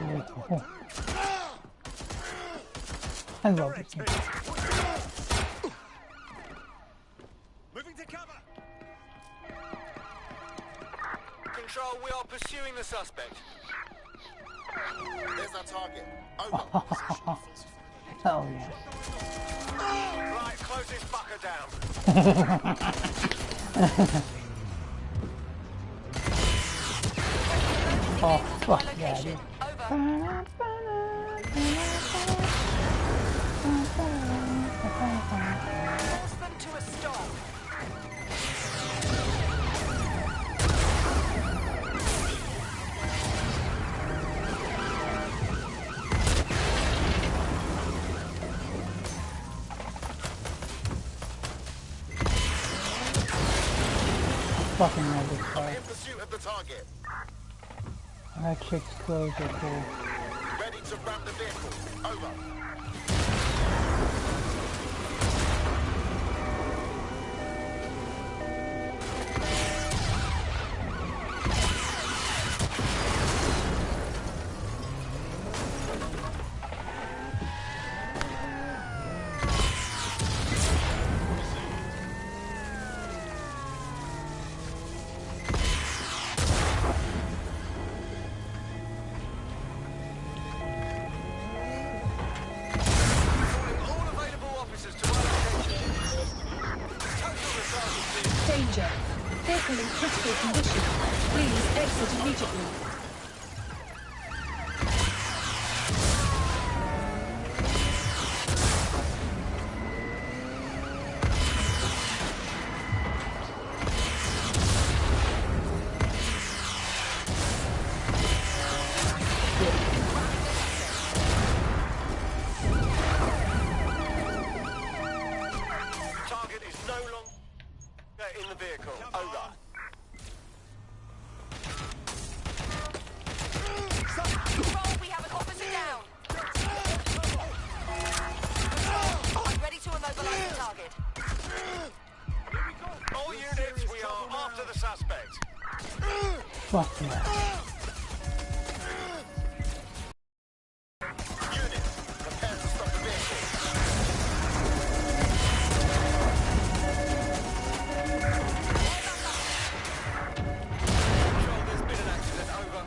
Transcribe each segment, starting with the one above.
Oh. I love this game. Moving to cover. Control, we are pursuing the suspect. There's our target. Over. Oh yeah. Right, close this fucker down. Oh fuck yeah, dude. Force them to a stop. Fucking love this I'm car. in pursuit of the target. That chick's clothes are cool. Ready to ram the vehicle. Over. All available officers to our location. Total results, please. Danger. Vehicle in critical condition. Please exit immediately. Target is no longer in the vehicle. Over. Control, we have an officer down. Ready to immobilize the target. All units, we are after the suspect. Fuck yeah. Unit, prepare to stop the vehicle. Control, there's been an accident. Over.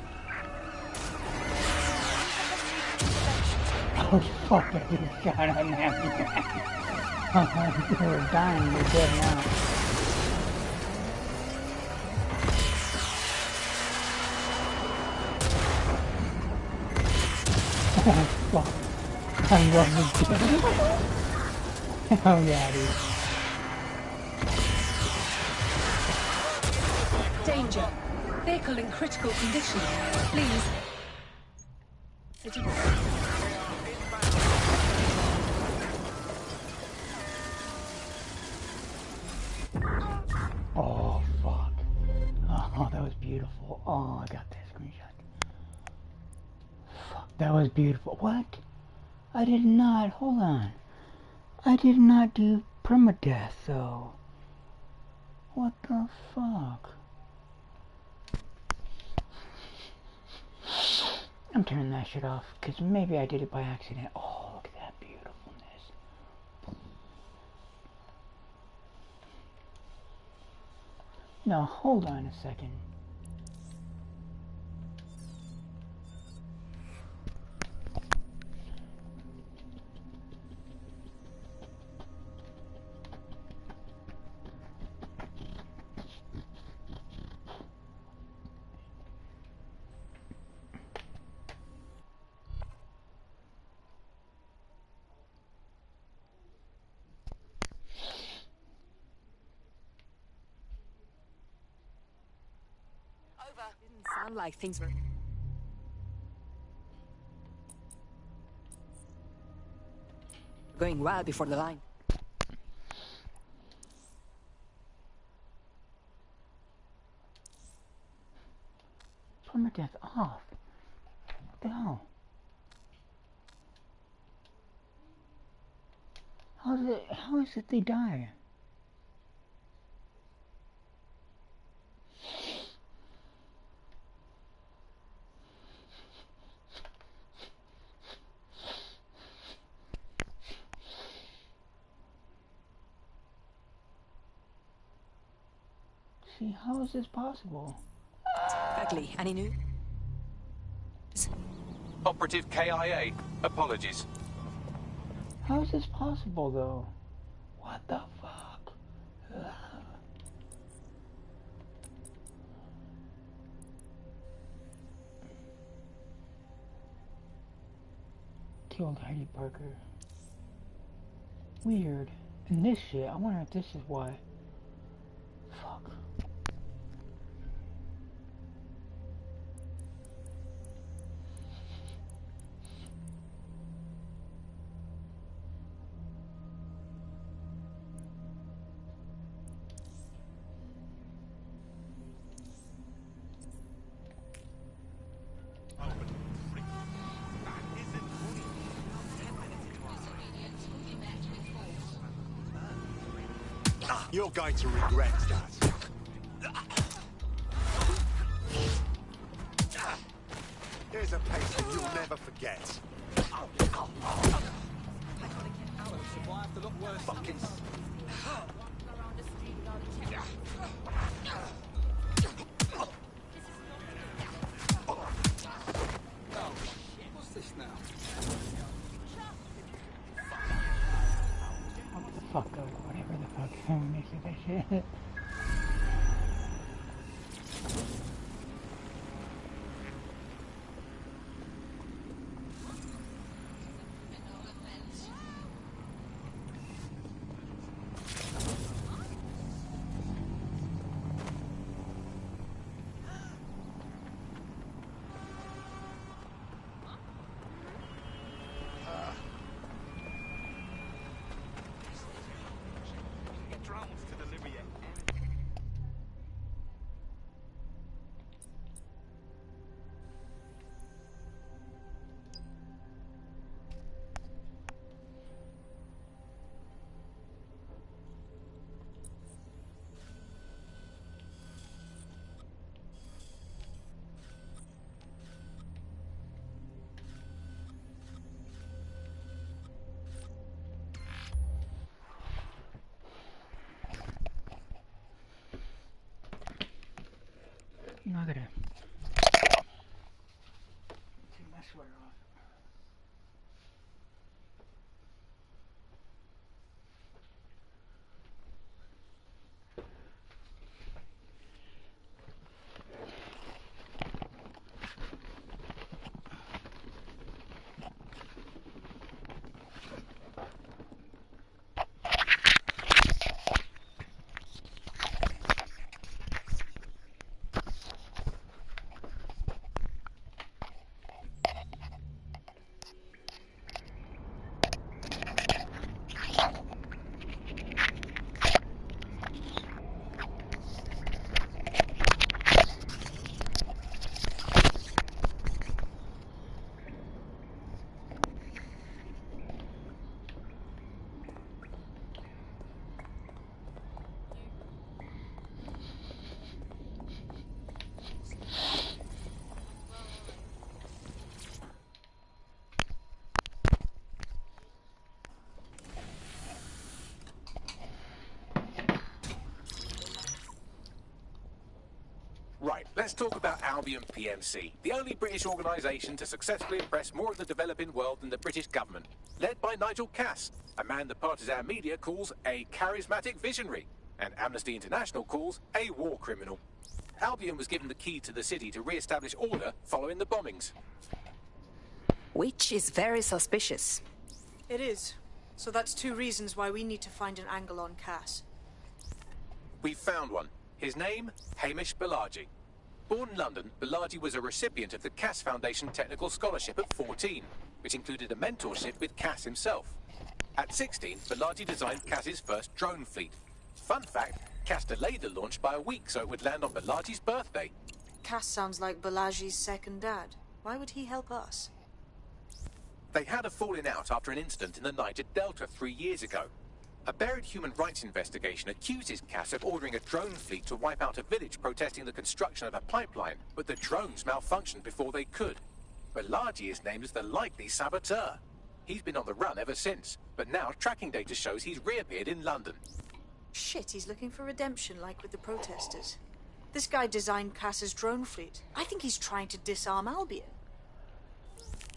Oh fuck, I did a shot on that. They were dying, they're dead now. Oh fuck. I love this game. Oh yeah, dude. Danger. Vehicle in critical condition. Please. Oh fuck. Oh, that was beautiful. Oh, I got that screenshot. Fuck, that was beautiful. What? I did not. Hold on. I did not do permadeath though. What the fuck? I'm turning that shit off because maybe I did it by accident. Oh, look at that beautifulness. No, hold on a second. Over. Didn't sound like things were... going well before the line. Permadeath off. What the hell? How is it they die? See, how is this possible? Bagley, any news? Operative KIA. Apologies. How is this possible, though? What the fuck? Ugh. Killed Heidi Parker. Weird. And this shit, I wonder if this is why. Fuck. You're going to regret that. Here's a pasting you'll never forget. Fucking... What's this now? Fuck up, whatever the fuck makes it that shit. Not gonna take my sweater off. Right, let's talk about Albion PMC, the only British organisation to successfully impress more of the developing world than the British government. Led by Nigel Cass, a man the partisan media calls a charismatic visionary, and Amnesty International calls a war criminal. Albion was given the key to the city to re-establish order following the bombings. Which is very suspicious. It is. So that's two reasons why we need to find an angle on Cass. We've found one. His name, Hamish Balaji. Born in London, Balaji was a recipient of the Cass Foundation Technical Scholarship at 14, which included a mentorship with Cass himself. At 16, Balaji designed Cass's first drone fleet. Fun fact, Cass delayed the launch by a week so it would land on Balaji's birthday. Cass sounds like Balaji's second dad. Why would he help us? They had a falling out after an incident in the Niger Delta 3 years ago. A buried human rights investigation accuses Cass of ordering a drone fleet to wipe out a village protesting the construction of a pipeline, but the drones malfunctioned before they could. Balaji is named as the likely saboteur. He's been on the run ever since, but now tracking data shows he's reappeared in London. Shit, he's looking for redemption like with the protesters. This guy designed Cass's drone fleet. I think he's trying to disarm Albion.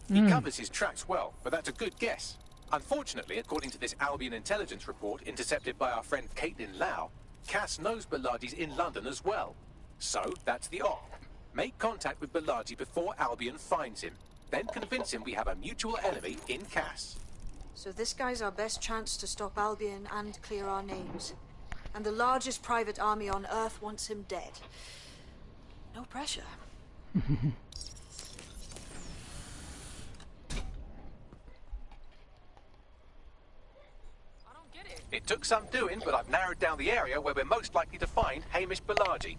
He covers his tracks well, but that's a good guess. Unfortunately, according to this Albion intelligence report intercepted by our friend Caitlin Lau, Cass knows Bilardi's in London as well. So, that's the op. Make contact with Bilardi before Albion finds him. Then convince him we have a mutual enemy in Cass. So this guy's our best chance to stop Albion and clear our names. And the largest private army on Earth wants him dead. No pressure. It took some doing, but I've narrowed down the area where we're most likely to find Hamish Bilardi.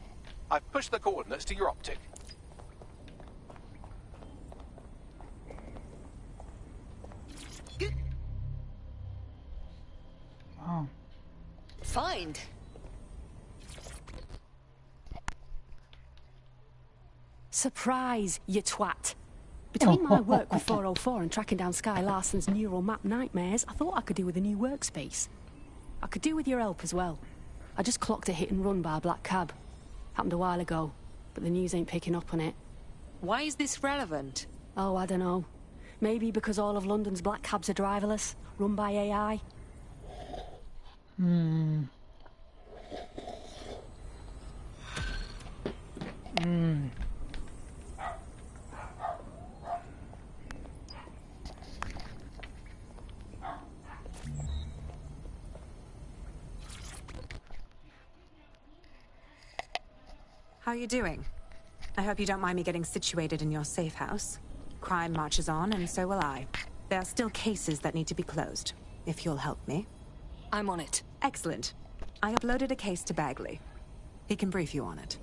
I've pushed the coordinates to your optic. Wow. Find. Surprise, you twat. Between my work with 404 and tracking down Sky Larson's neural map nightmares, I thought I could do with a new workspace. I could do with your help as well. I just clocked a hit and run by a black cab. Happened a while ago, but the news ain't picking up on it. Why is this relevant? Oh, I don't know. Maybe because all of London's black cabs are driverless, run by AI. How are you doing? I hope you don't mind me getting situated in your safe house. Crime marches on, and so will I. There are still cases that need to be closed, if you'll help me. I'm on it. Excellent. I uploaded a case to Bagley. He can brief you on it.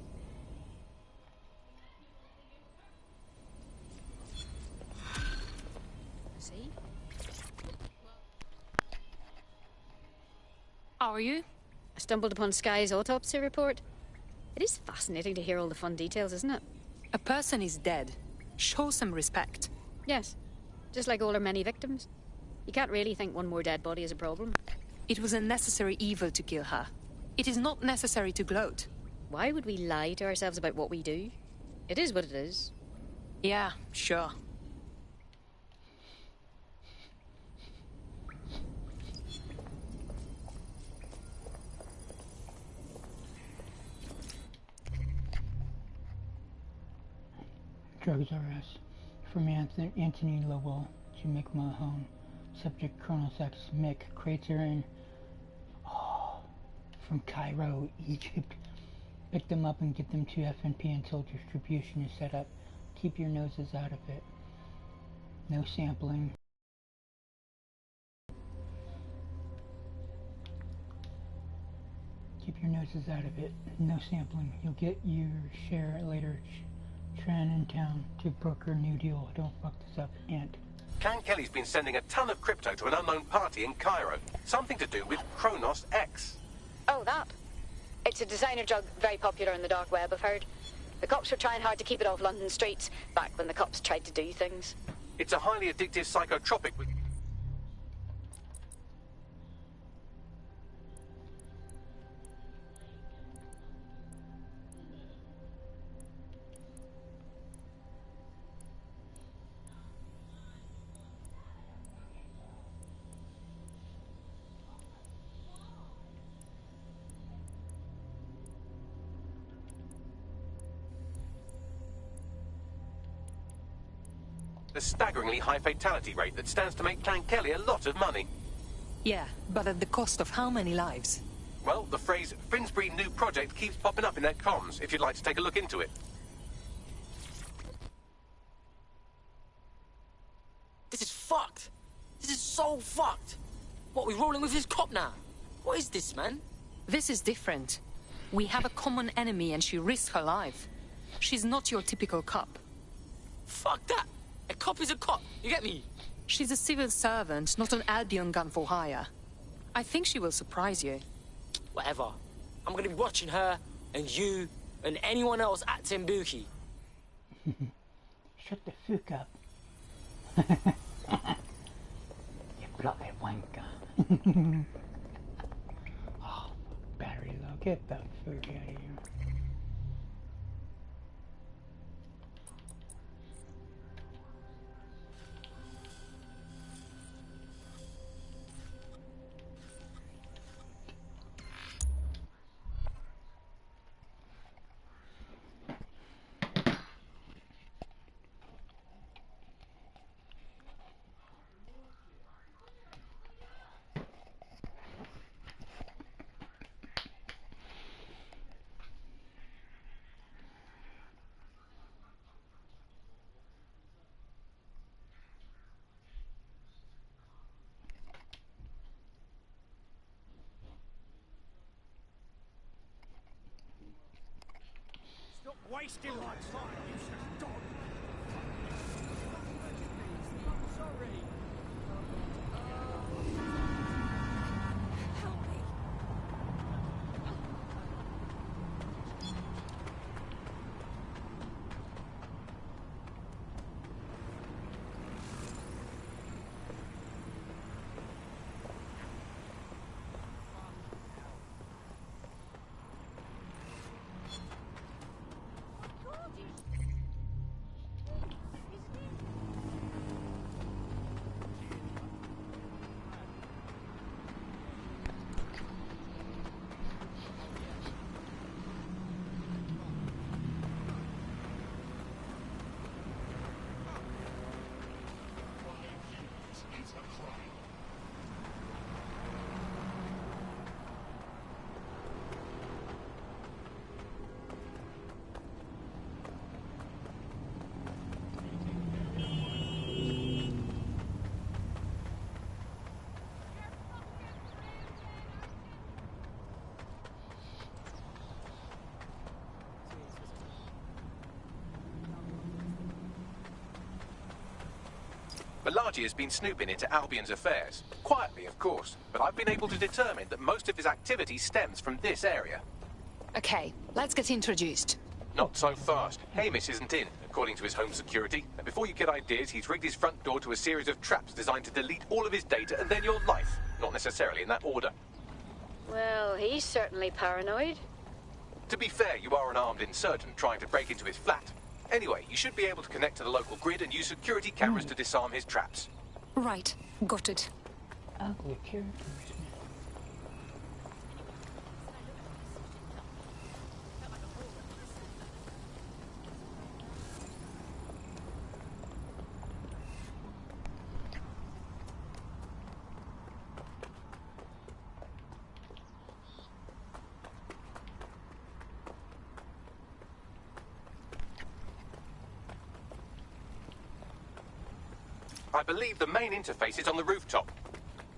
See? How are you? I stumbled upon Sky's autopsy report. It is fascinating to hear all the fun details, isn't it? A person is dead. Show some respect. Yes. Just like all our many victims. You can't really think one more dead body is a problem. It was a necessary evil to kill her. It is not necessary to gloat. Why would we lie to ourselves about what we do? It is what it is. Yeah, sure. Drugs R Us. From Anthony Lowell to Mick Mahone. Subject Colonel X, Mick, Crater in from Cairo, Egypt. Pick them up and get them to FNP until distribution is set up. Keep your noses out of it. No sampling. Keep your noses out of it. No sampling. You'll get your share later. Tran in town to broker new deal. Don't fuck this up, Ant. Clan Kelly's been sending a ton of crypto to an unknown party in Cairo. Something to do with Kronos X. Oh, that. It's a designer drug very popular on the dark web, I've heard. The cops were trying hard to keep it off London streets, back when the cops tried to do things. It's a highly addictive psychotropic with... a staggeringly high fatality rate that stands to make Clan Kelly a lot of money. Yeah, but at the cost of how many lives? Well, the phrase Finsbury New Project keeps popping up in their comms, if you'd like to take a look into it. This is fucked. This is so fucked. What, we rolling with this cop now? What is this, man? This is different. We have a common enemy and she risked her life. She's not your typical cop. Fuck that. A cop is a cop, you get me? She's a civil servant, not an Albion gun for hire. I think she will surprise you. Whatever. I'm gonna be watching her, and you, and anyone else at Timbuki. Shut the fuck up. You bloody wanker. Oh, Get the fuck out of here. Stop wasting my time, you dog! Sorry. Help me. Bilargi has been snooping into Albion's affairs. Quietly, of course, but I've been able to determine that most of his activity stems from this area. Okay, let's get introduced. Not so fast. Hamish isn't in, according to his home security. And before you get ideas, he's rigged his front door to a series of traps designed to delete all of his data and then your life. Not necessarily in that order. Well, he's certainly paranoid. To be fair, you are an armed insurgent trying to break into his flat. Anyway, you should be able to connect to the local grid and use security cameras to disarm his traps. Right, got it. Ugly characters. I believe the main interface is on the rooftop.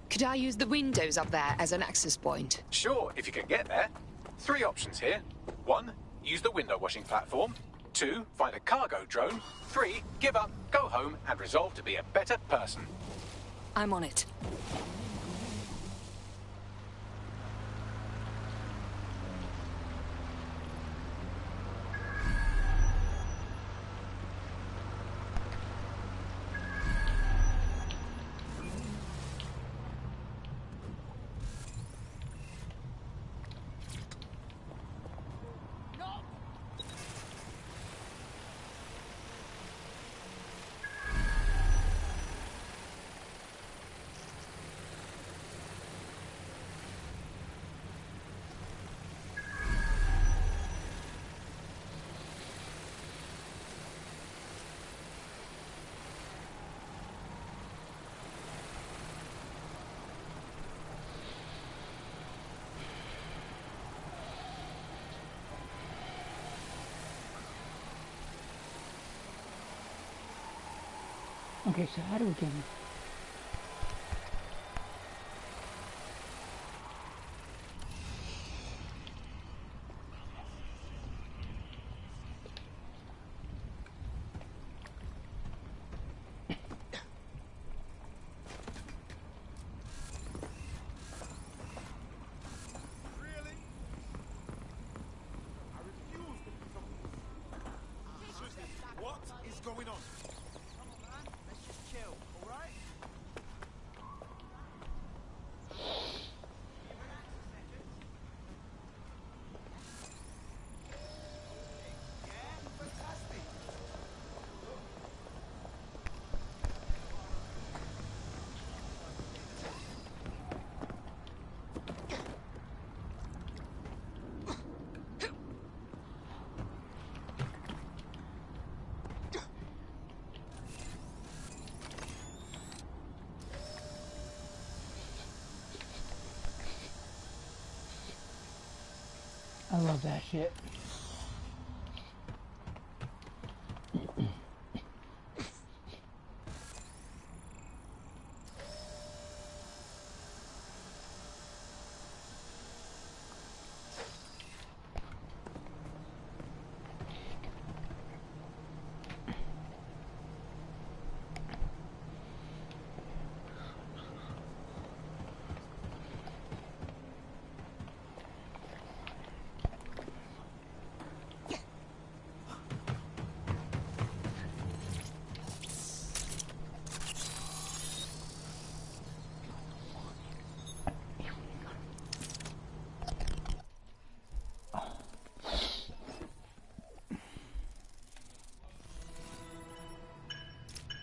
Could I use the windows up there as an access point? Sure, if you can get there. 3 options here. 1, use the window washing platform. 2, find a cargo drone. 3, give up, go home, and resolve to be a better person. I'm on it. Okay, so how do we get him? What is going on? Come on, man. Let's just chill, all right? I love that shit.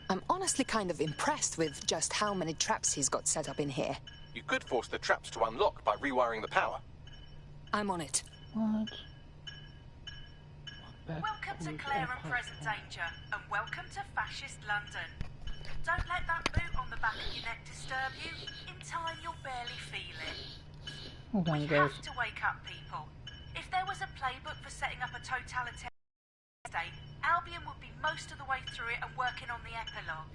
I'm honestly kind of impressed with just how many traps he's got set up in here. You could force the traps to unlock by rewiring the power. I'm on it. What? Welcome to Clear and Present Danger, and welcome to fascist London. Don't let that boot on the back of your neck disturb you. In time, you'll barely feel it. Hold on, We guys. have to wake up, people. If there was a playbook for setting up a totalitarian state, Albion would be most of the way through it and working on the epilogue.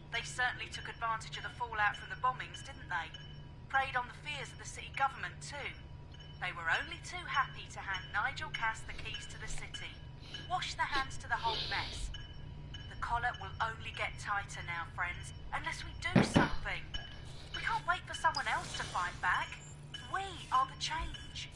They certainly took advantage of the fallout from the bombings, didn't they? Preyed on the fears of the city government, too. They were only too happy to hand Nigel Cass the keys to the city. Wash their hands to the whole mess. The collar will only get tighter now, friends, unless we do something. We can't wait for someone else to fight back. We are the change.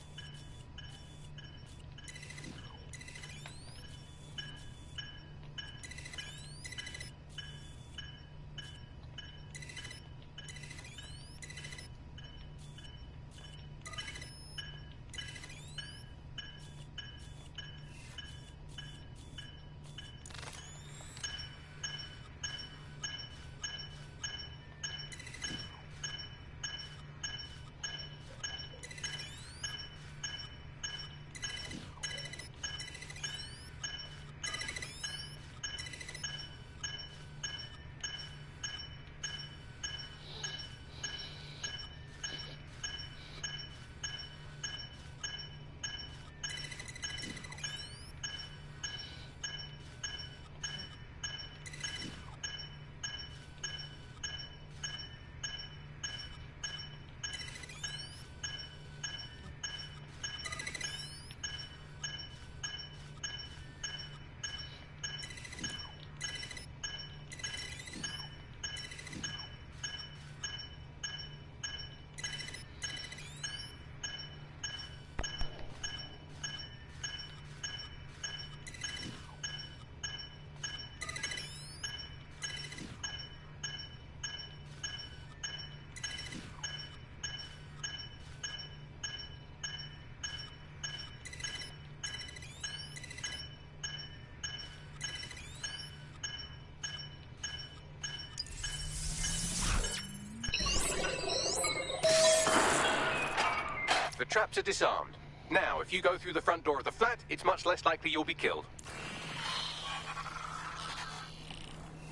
The traps are disarmed. Now, if you go through the front door of the flat, it's much less likely you'll be killed.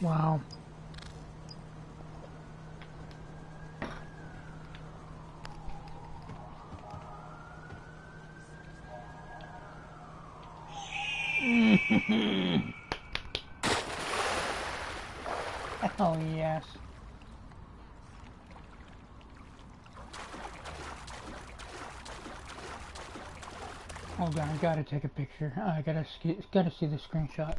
Wow. Oh, yes. Hold on, I gotta take a picture. I gotta see the screenshot.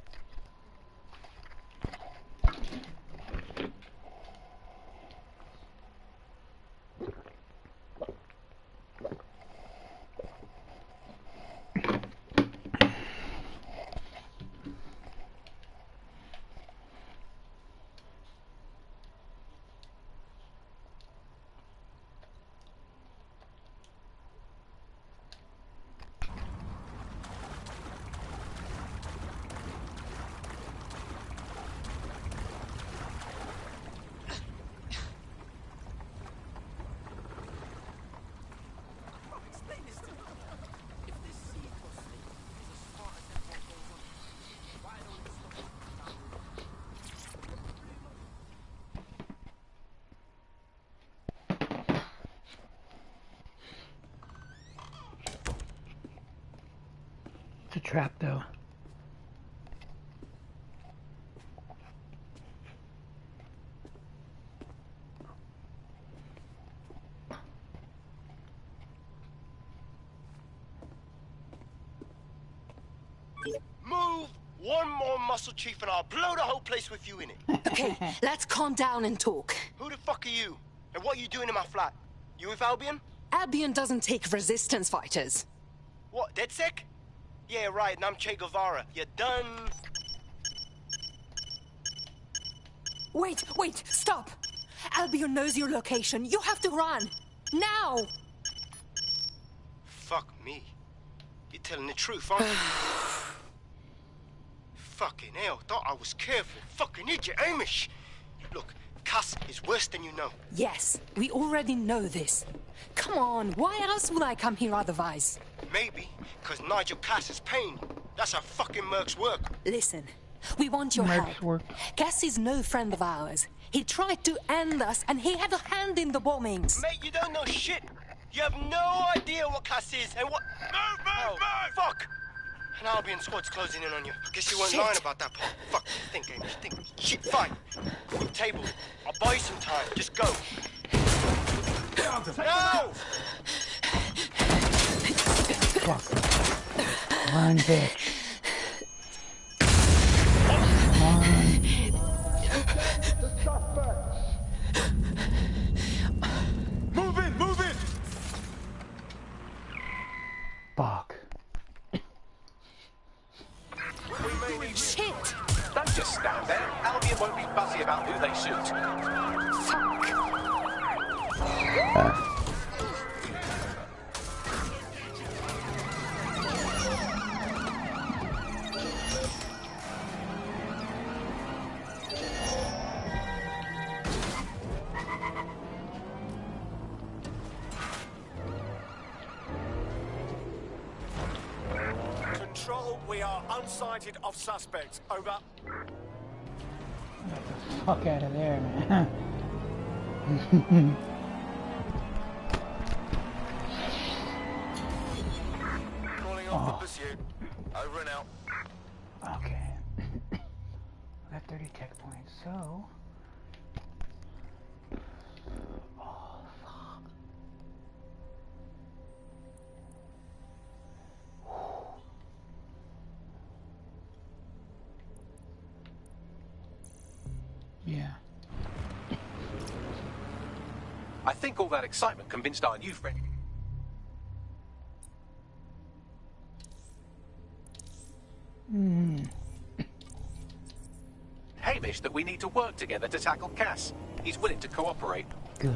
a trap, though. Move one more muscle, Chief, and I'll blow the whole place with you in it. Okay, let's calm down and talk. Who the fuck are you? And what are you doing in my flat? You with Albion? Albion doesn't take resistance fighters. What, DedSec? Yeah, right, and I'm Che Guevara. You done? Wait, stop! Albion knows your location. You have to run. Now! Fuck me. You're telling the truth, aren't you? Fucking hell, thought I was careful. Fucking idiot, Hamish. Look, Cass is worse than you know. Yes, we already know this. Come on, why else would I come here otherwise? Maybe, because Nigel Cass is paying you. That's how fucking Merc's work. Listen, we want your help. Cass is no friend of ours. He tried to end us, and he had a hand in the bombings. Mate, you don't know shit. You have no idea what Cass is and what... Move! Fuck! An Albion squad's closing in on you. Guess you weren't lying about that part. Fuck, think, Hamish, think. Shit, fine. Table, I'll buy you some time. Just go. No! Fuck. Run, bitch. Move in! Fuck. Shit! Don't just stand there. Albion won't be fussy about who they shoot. Control, we are unsighted of suspects. Over. Fuck out of there, man. Calling off the pursuit. Over and out. Okay. I got 30 tech points, so... Oh, fuck. Yeah. I think all that excitement convinced our new friend... Hamish that we need to work together to tackle Cass. He's willing to cooperate. Good.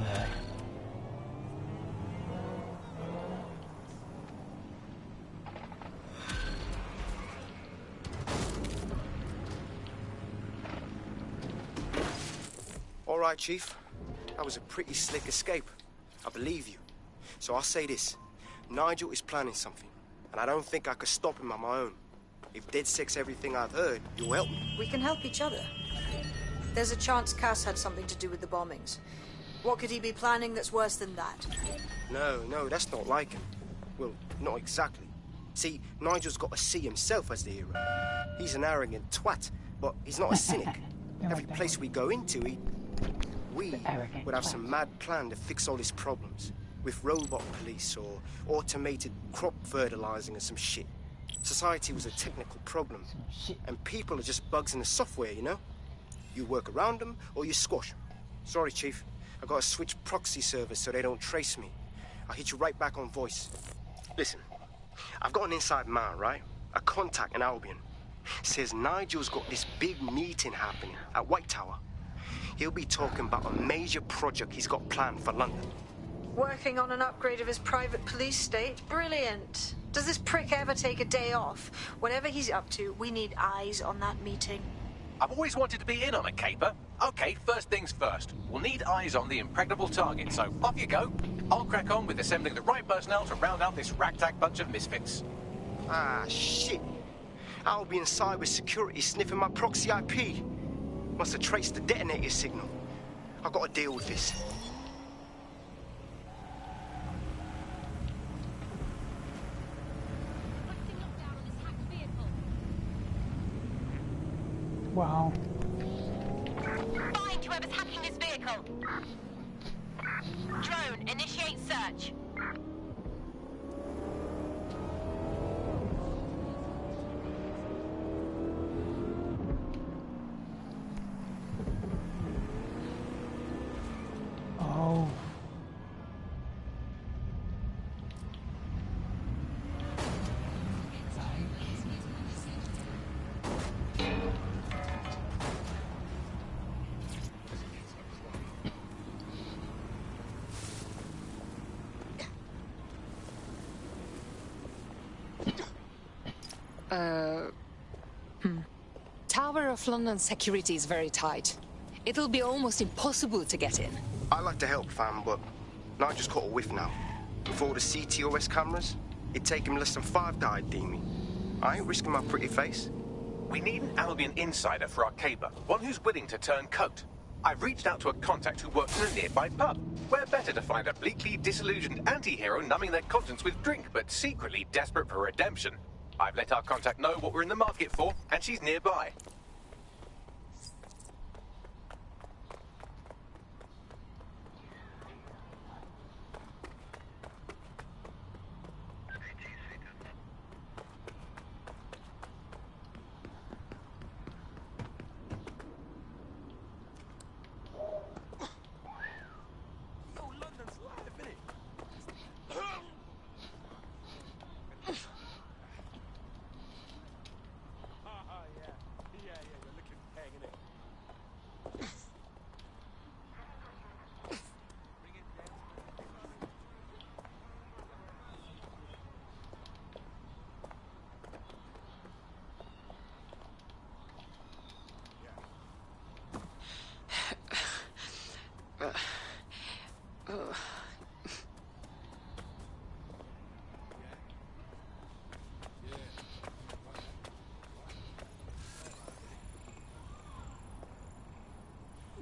All right, Chief. That was a pretty slick escape. I believe you. So I'll say this. Nigel is planning something, and I don't think I could stop him on my own. If DedSec's everything I've heard, you'll help me. We can help each other. There's a chance Cass had something to do with the bombings. What could he be planning that's worse than that? No, that's not like him. Well, not exactly. See, Nigel's got to see himself as the hero. He's an arrogant twat, but he's not a cynic. Every place we go into, we would have some mad plan to fix all his problems. With robot police or automated crop fertilizing or some shit. Society was a technical problem. And people are just bugs in the software, you know? You work around them or you squash them. Sorry, Chief. I gotta switch proxy servers so they don't trace me. I'll hit you right back on voice. Listen, I've got an inside man, right? A contact in Albion. Says Nigel's got this big meeting happening at White Tower. He'll be talking about a major project he's got planned for London. Working on an upgrade of his private police state? Brilliant. Does this prick ever take a day off? Whatever he's up to, we need eyes on that meeting. I've always wanted to be in on a caper. Okay, first things first. We'll need eyes on the impregnable target, so off you go. I'll crack on with assembling the right personnel to round out this ragtag bunch of misfits. Ah, shit. Albion cyber security sniffing my proxy IP. Must have traced the detonator signal. I've got to deal with this. Wow. Find whoever's hacking this vehicle. Drone, initiate search. Oh. Tower of London security is very tight. It'll be almost impossible to get in. I like to help, fam, but Nigel's caught a whiff now. With all the CTOS cameras, it'd take him less than 5 to ID me. I ain't risking my pretty face. We need an Albion insider for our caper, one who's willing to turn coat. I've reached out to a contact who works in a nearby pub. Where better to find a bleakly disillusioned anti-hero numbing their conscience with drink, but secretly desperate for redemption. I've let our contact know what we're in the market for, and she's nearby.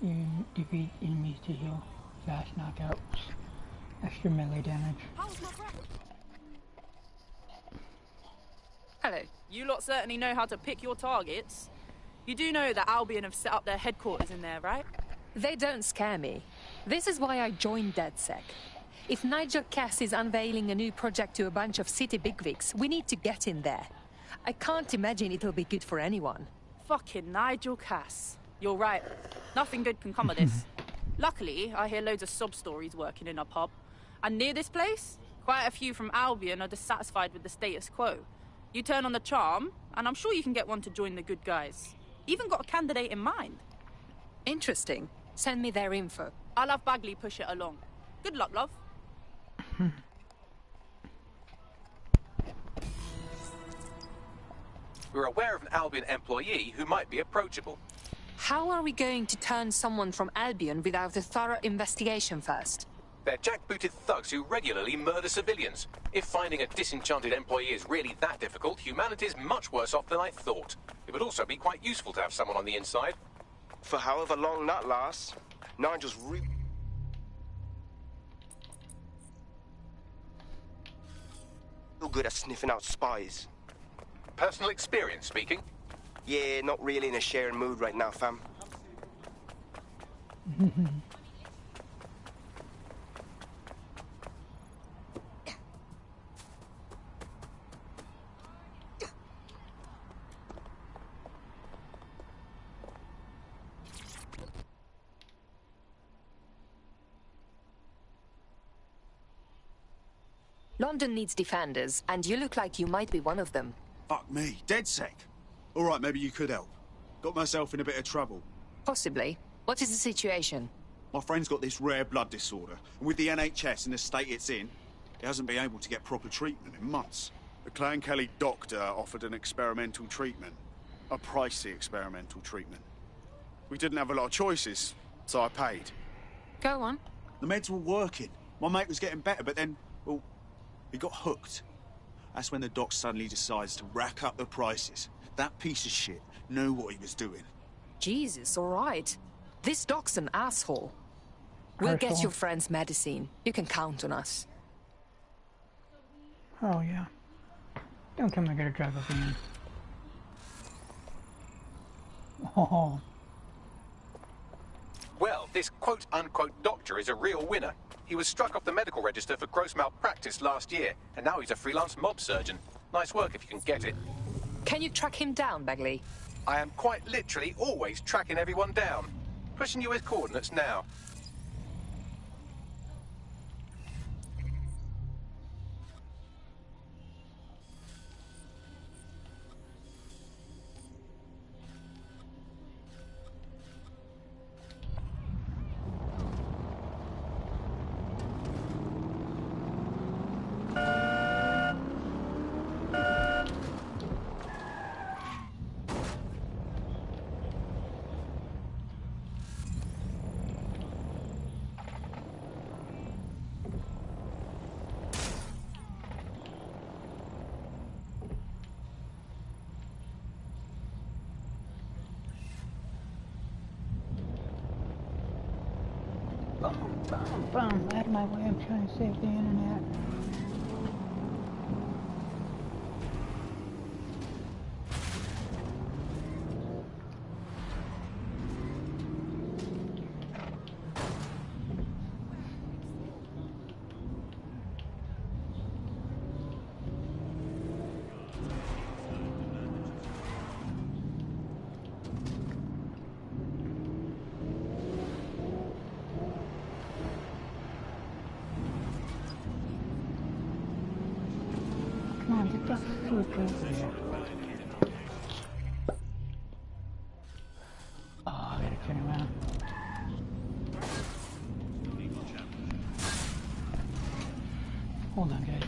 You defeat enemies to heal fast knockouts. Extra melee damage. Hello. You lot certainly know how to pick your targets. You do know that Albion have set up their headquarters in there, right? They don't scare me. This is why I joined DedSec. If Nigel Cass is unveiling a new project to a bunch of city bigwigs, we need to get in there. I can't imagine it'll be good for anyone. Fucking Nigel Cass. You're right. Nothing good can come of this. Luckily, I hear loads of sob stories working in a pub. And near this place, quite a few from Albion are dissatisfied with the status quo. You turn on the charm, and I'm sure you can get one to join the good guys. Even got a candidate in mind. Interesting. Send me their info. I'll have Bagley push it along. Good luck, love. We're aware of an Albion employee who might be approachable. How are we going to turn someone from Albion without a thorough investigation first? They're jackbooted thugs who regularly murder civilians. If finding a disenchanted employee is really that difficult, humanity's much worse off than I thought. It would also be quite useful to have someone on the inside. For however long that lasts, Nigel's real good at sniffing out spies. Personal experience speaking? Yeah, not really in a sharing mood right now, fam. London needs defenders, and you look like you might be one of them. Fuck me, DedSec. All right, maybe you could help. Got myself in a bit of trouble. Possibly. What is the situation? My friend's got this rare blood disorder, and with the NHS in the state it's in, he hasn't been able to get proper treatment in months. The Clan Kelly doctor offered an experimental treatment. A pricey experimental treatment. We didn't have a lot of choices, so I paid. Go on. The meds were working. My mate was getting better, but then, well, he got hooked. That's when the doc suddenly decides to rack up the prices. That piece of shit knew what he was doing. Jesus, all right. This doc's an asshole. We'll get your friend's medicine. You can count on us. Oh, yeah. Don't come and get a drive up in. Oh. Well, this quote-unquote doctor is a real winner. He was struck off the medical register for gross malpractice last year, and now he's a freelance mob surgeon. Nice work if you can get it. Can you track him down, Bagley? I am quite literally always tracking everyone down. Pushing you his coordinates now. Boom, out of my way, I'm trying to save the internet. Come on, get the fuck over here. Oh, I gotta turn around. Hold on, guys.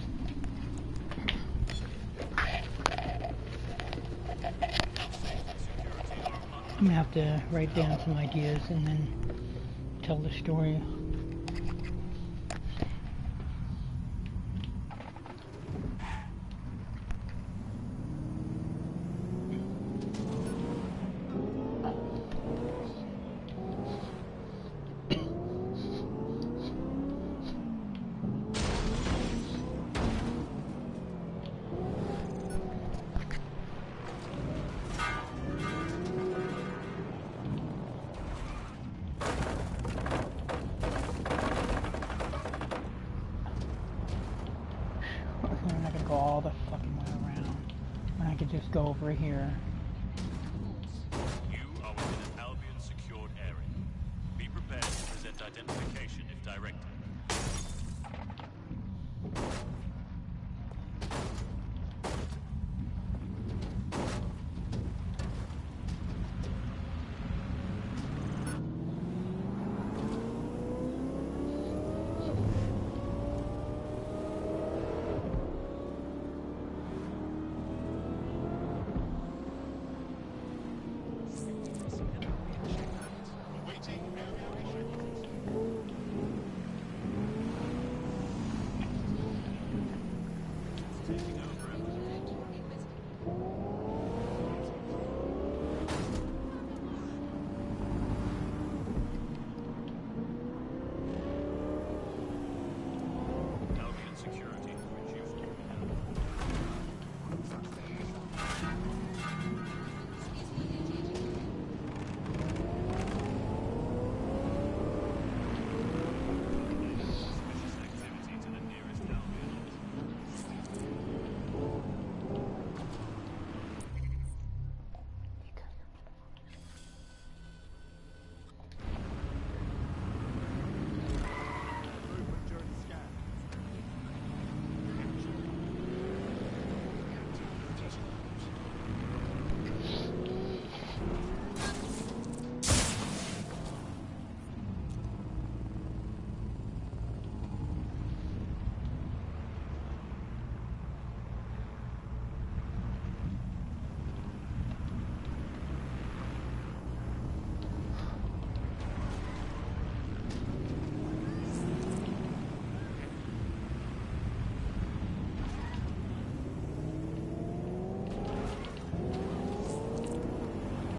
I'm gonna have to write down some ideas and then tell the story. I'm not gonna go all the fucking way around when I could just go over here.